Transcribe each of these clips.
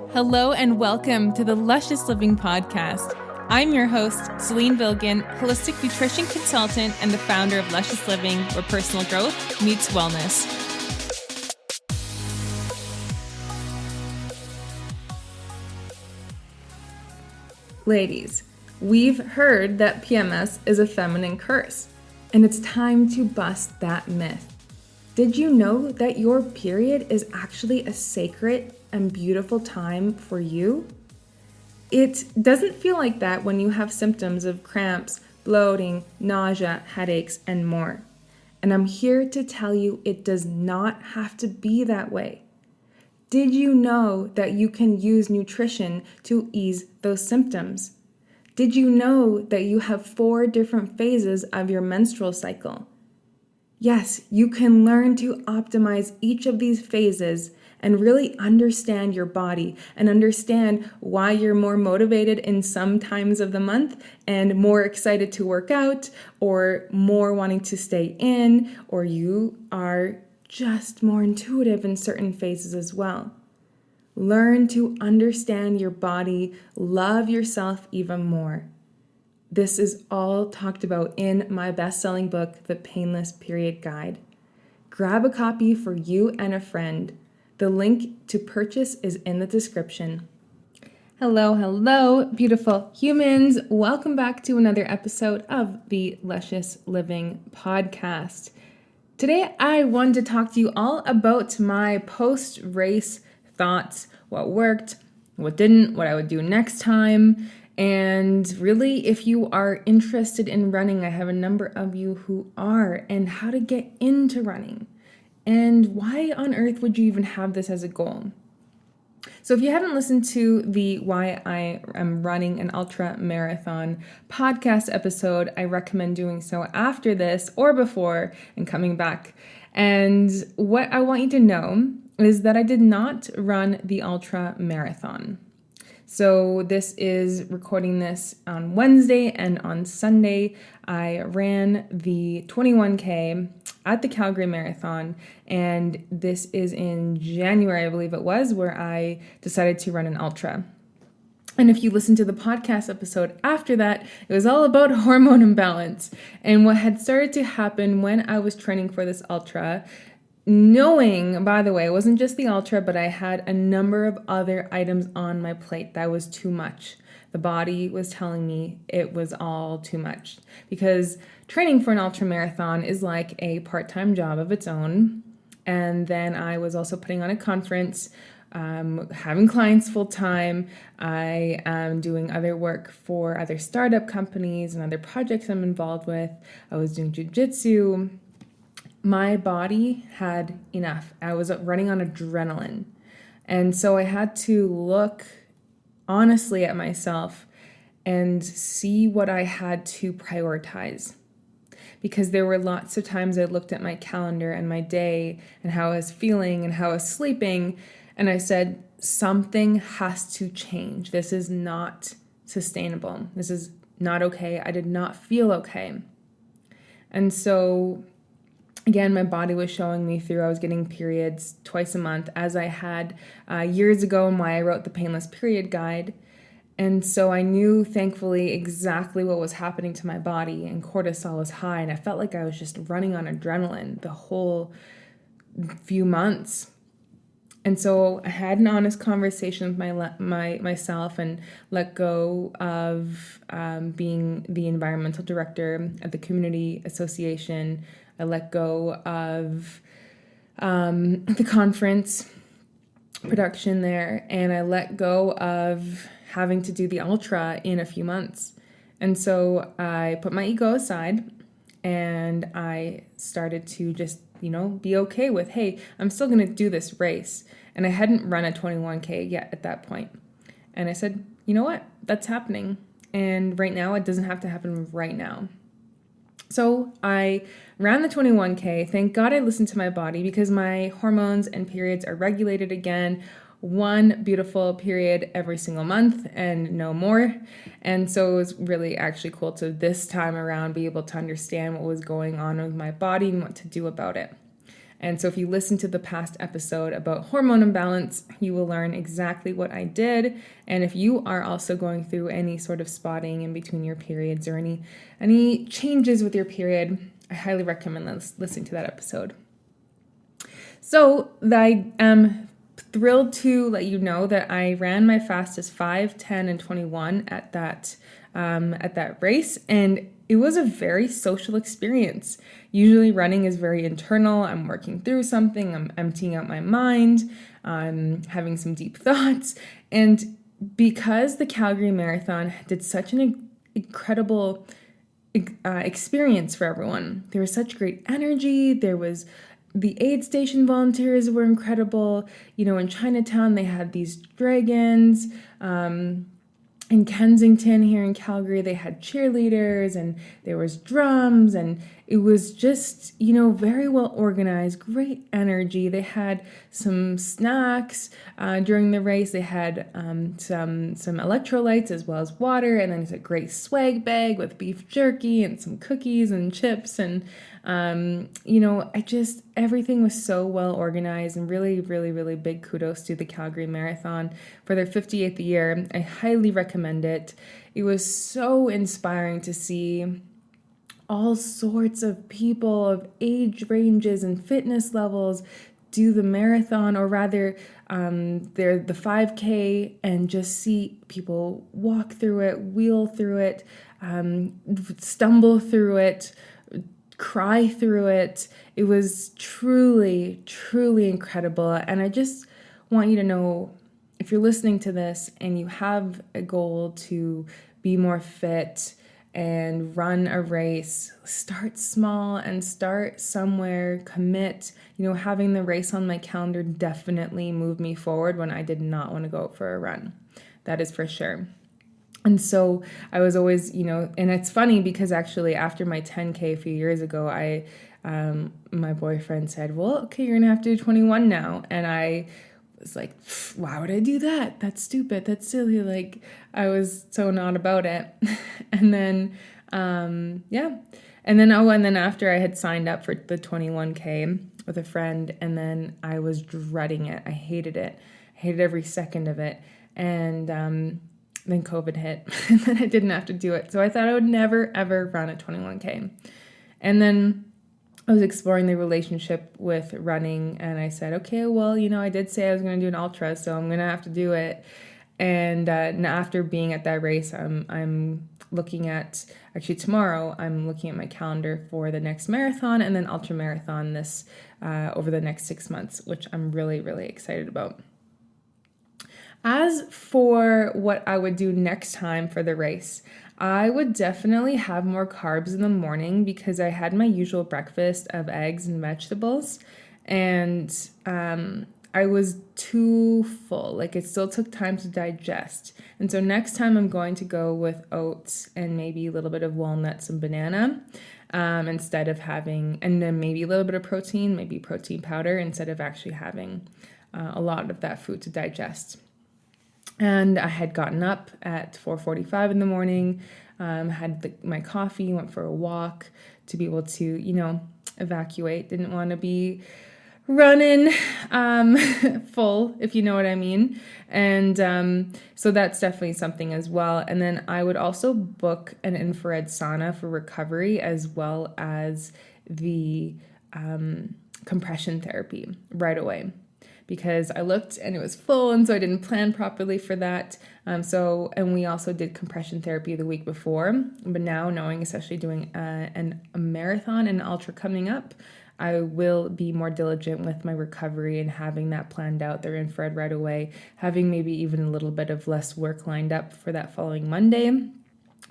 Hello and welcome to the Luscious Living Podcast. I'm your host, Selin, holistic nutrition consultant and the founder of Luscious Living, where personal growth meets wellness. Ladies, we've heard that PMS is a feminine curse, and it's time to bust that myth. Did you know that your period is actually a sacred and beautiful time for you? It doesn't feel like that when you have symptoms of cramps, bloating, nausea, headaches, and more. And I'm here to tell you it does not have to be that way. Did you know that you can use nutrition to ease those symptoms? Did you know that you have 4 different phases of your menstrual cycle? Yes, you can learn to optimize each of these phases and really understand your body and understand why you're more motivated in some times of the month and more excited to work out or more wanting to stay in, or you are just more intuitive in certain phases as well. Learn to understand your body, love yourself even more. This is all talked about in my best-selling book, The Painless Period Guide. Grab a copy for you and a friend. The link to purchase is in the description. Hello, beautiful humans. Welcome back to another episode of the Luscious Living Podcast. Today, I wanted to talk to you all about my post-race thoughts, what worked, what didn't, what I would do next time. And really, if you are interested in running, I have a number of you who are, and how to get into running. And why on earth would you even have this as a goal? So if you haven't listened to the Why I Am Running an Ultra Marathon podcast episode, I recommend doing so after this or before and coming back. And what I want you to know is that I did not run the ultra marathon. So this is recording this on Wednesday, and on Sunday I ran the 21K at the Calgary Marathon, and this is in January, I believe it was, where I decided to run an ultra. And if you listen to the podcast episode after that, it was all about hormone imbalance and what had started to happen when I was training for this ultra. Knowing, by the way, it wasn't just the ultra, but I had a number of other items on my plate that was too much. The body was telling me it was all too much, because training for an ultra marathon is like a part-time job of its own. And then I was also putting on a conference, having clients full-time. I am doing other work for other startup companies and other projects I'm involved with. I was doing jiu-jitsu. My body had enough. I was running on adrenaline. And so I had to look honestly at myself and see what I had to prioritize. Because there were lots of times I looked at my calendar and my day and how I was feeling and how I was sleeping, and I said, something has to change. This is not sustainable. This is not okay. I did not feel okay. And so again, my body was showing me through. I was getting periods twice a month, as I had years ago, and why I wrote the Painless Period Guide. And so I knew, thankfully, exactly what was happening to my body, and cortisol was high, and I felt like I was just running on adrenaline the whole few months. And so I had an honest conversation with myself and let go of being the environmental director at the community association. I let go of the conference production there, and I let go of having to do the ultra in a few months. And so I put my ego aside, and I started to just, be okay with, hey, I'm still going to do this race. And I hadn't run a 21K yet at that point. And I said, you know what? That's happening. And right now, it doesn't have to happen right now. So I ran the 21K. Thank God I listened to my body, because my hormones and periods are regulated again. One beautiful period every single month and no more. And so it was really actually cool to this time around be able to understand what was going on with my body and what to do about it. And so if you listen to the past episode about hormone imbalance, you will learn exactly what I did. And if you are also going through any sort of spotting in between your periods or any changes with your period, I highly recommend listening to that episode. So I am thrilled to let you know that I ran my fastest 5, 10, and 21 at that race, and it was a very social experience. Usually running is very internal. I'm working through something, I'm emptying out my mind, I'm having some deep thoughts, and because the Calgary Marathon did such an incredible experience for everyone. There was such great energy. There was the aid station volunteers were incredible. In Chinatown, they had these dragons. In Kensington, here in Calgary, they had cheerleaders and there was drums, and it was just, very well organized, great energy. They had some snacks during the race. They had some electrolytes as well as water, and then it's a great swag bag with beef jerky and some cookies and chips. And, everything was so well organized, and really, really, really big kudos to the Calgary Marathon for their 58th year. I highly recommend it. It was so inspiring to see all sorts of people of age ranges and fitness levels do the marathon, or rather the 5K, and just see people walk through it, wheel through it, stumble through it, cry through it. It was truly, truly incredible. And I just want you to know, if you're listening to this and you have a goal to be more fit and run a race, start small and start somewhere, commit. Having the race on my calendar definitely moved me forward when I did not want to go out for a run. That is for sure. And so I was always, and it's funny because actually after my 10K a few years ago, my boyfriend said, well, okay, you're going to have to do 21 now. And I was like, why would I do that? That's stupid. That's silly. Like, I was so not about it. And then, And then after I had signed up for the 21K with a friend, and then I was dreading it. I hated it. I hated every second of it. And, then COVID hit, and then I didn't have to do it. So I thought I would never, ever run a 21K. And then I was exploring the relationship with running, and I said, okay, well, I did say I was going to do an ultra, so I'm going to have to do it. And after being at that race, I'm looking at, actually tomorrow, I'm looking at my calendar for the next marathon and then ultra marathon over the next 6 months, which I'm really, really excited about. As for what I would do next time for the race, I would definitely have more carbs in the morning because I had my usual breakfast of eggs and vegetables, and I was too full. Like, it still took time to digest. And so next time I'm going to go with oats and maybe a little bit of walnuts and banana instead of having, and then maybe a little bit of protein, maybe protein powder, instead of actually having a lot of that food to digest. And I had gotten up at 4:45 in the morning, had my coffee, went for a walk to be able to, evacuate. Didn't want to be running full, if you know what I mean. And so that's definitely something as well. And then I would also book an infrared sauna for recovery, as well as the compression therapy right away, because I looked and it was full, and so I didn't plan properly for that. And we also did compression therapy the week before, but now knowing, especially doing a marathon and an ultra coming up, I will be more diligent with my recovery and having that planned out, their infrared right away, having maybe even a little bit of less work lined up for that following Monday,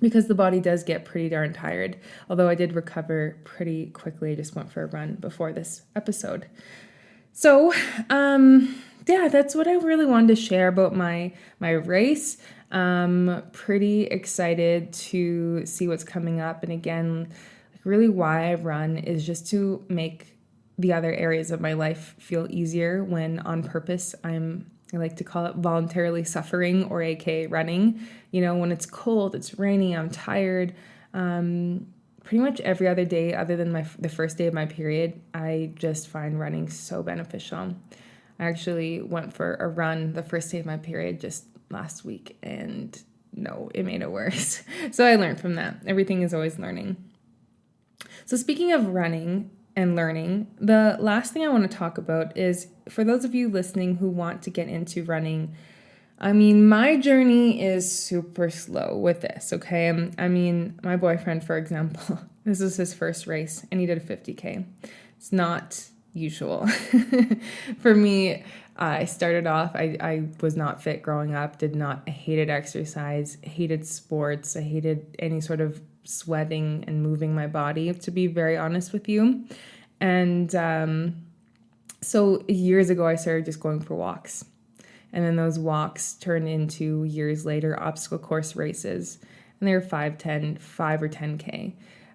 because the body does get pretty darn tired. Although I did recover pretty quickly. I just went for a run before this episode. So, that's what I really wanted to share about my race. Pretty excited to see what's coming up. And again, really why I run is just to make the other areas of my life feel easier when on purpose I like to call it voluntarily suffering, or aka running. When it's cold, it's rainy, I'm tired. pretty much every other day other than the first day of my period, I just find running so beneficial. I actually went for a run the first day of my period just last week, and no, it made it worse. So I learned from that. Everything is always learning. So speaking of running and learning, the last thing I want to talk about is for those of you listening who want to get into running. I mean, my journey is super slow with this, okay? I mean, my boyfriend, for example, this is his first race, and he did a 50K. It's not usual. For me, I started off, I was not fit growing up, I hated exercise, hated sports, I hated any sort of sweating and moving my body, to be very honest with you. And so years ago, I started just going for walks. And then those walks turned into, years later, obstacle course races. And they were 5 or 10K.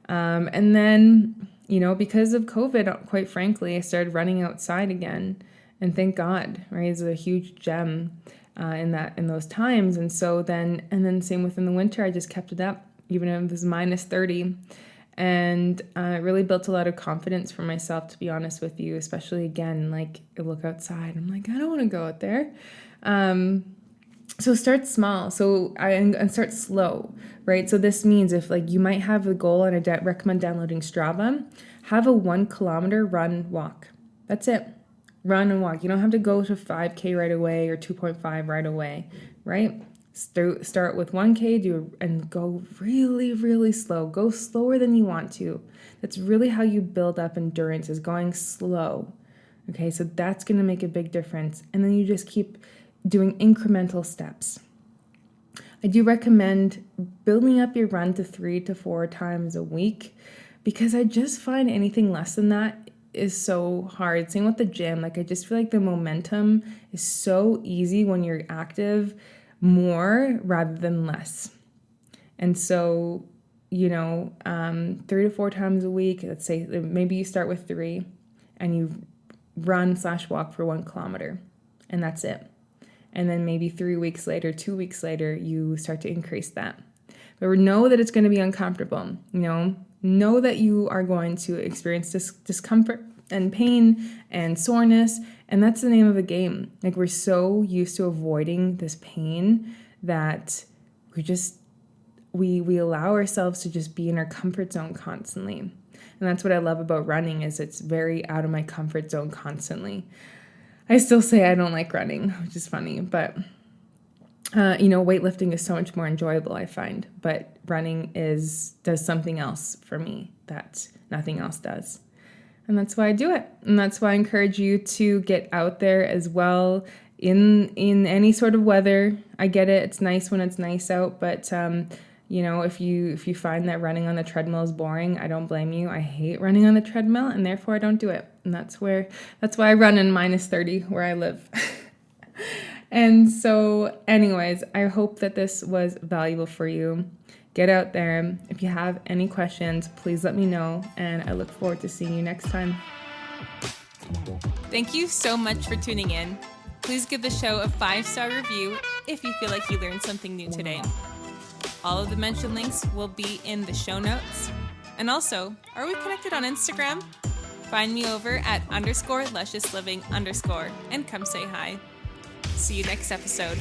And then, because of COVID, quite frankly, I started running outside again. And thank God, right? It's a huge gem in those times. And then same within the winter, I just kept it up, even if it was minus 30. And it really built a lot of confidence for myself, to be honest with you, especially again, like I look outside, I'm like, I don't want to go out there. So start small. And start slow, right? So this means if like you might have a goal, and I recommend downloading Strava, have a 1 kilometer run walk. That's it. Run and walk. You don't have to go to 5K right away or 2.5 right away, right? Start with 1K, and go really, really slow. Go slower than you want to. That's really how you build up endurance, is going slow. Okay, so that's going to make a big difference. And then you just keep doing incremental steps. I do recommend building up your run to 3 to 4 times a week, because I just find anything less than that is so hard. Same with the gym. Like, I just feel like the momentum is so easy when you're active more rather than less. And so, 3 to 4 times a week, let's say maybe you start with 3 and you run/walk for 1 kilometer, and that's it. And then maybe 3 weeks later, 2 weeks later, you start to increase that. But know that it's going to be uncomfortable. Know that you are going to experience discomfort and pain and soreness. And that's the name of the game. Like, we're so used to avoiding this pain that we allow ourselves to just be in our comfort zone constantly. And that's what I love about running, is it's very out of my comfort zone constantly. I still say I don't like running, which is funny, but weightlifting is so much more enjoyable, I find. But running does something else for me that nothing else does. And that's why I do it. And that's why I encourage you to get out there as well in any sort of weather. I get it. It's nice when it's nice out, but if you find that running on the treadmill is boring, I don't blame you. I hate running on the treadmill, and therefore I don't do it. And that's why I run in minus 30 where I live. And so anyways, I hope that this was valuable for you. Get out there. If you have any questions, please let me know, and I look forward to seeing you next time. Thank you so much for tuning in. Please give the show a 5-star review if you feel like you learned something new today. All of the mentioned links will be in the show notes. And also, are we connected on Instagram? Find me over at _lusciousliving_ and come say hi. See you next episode.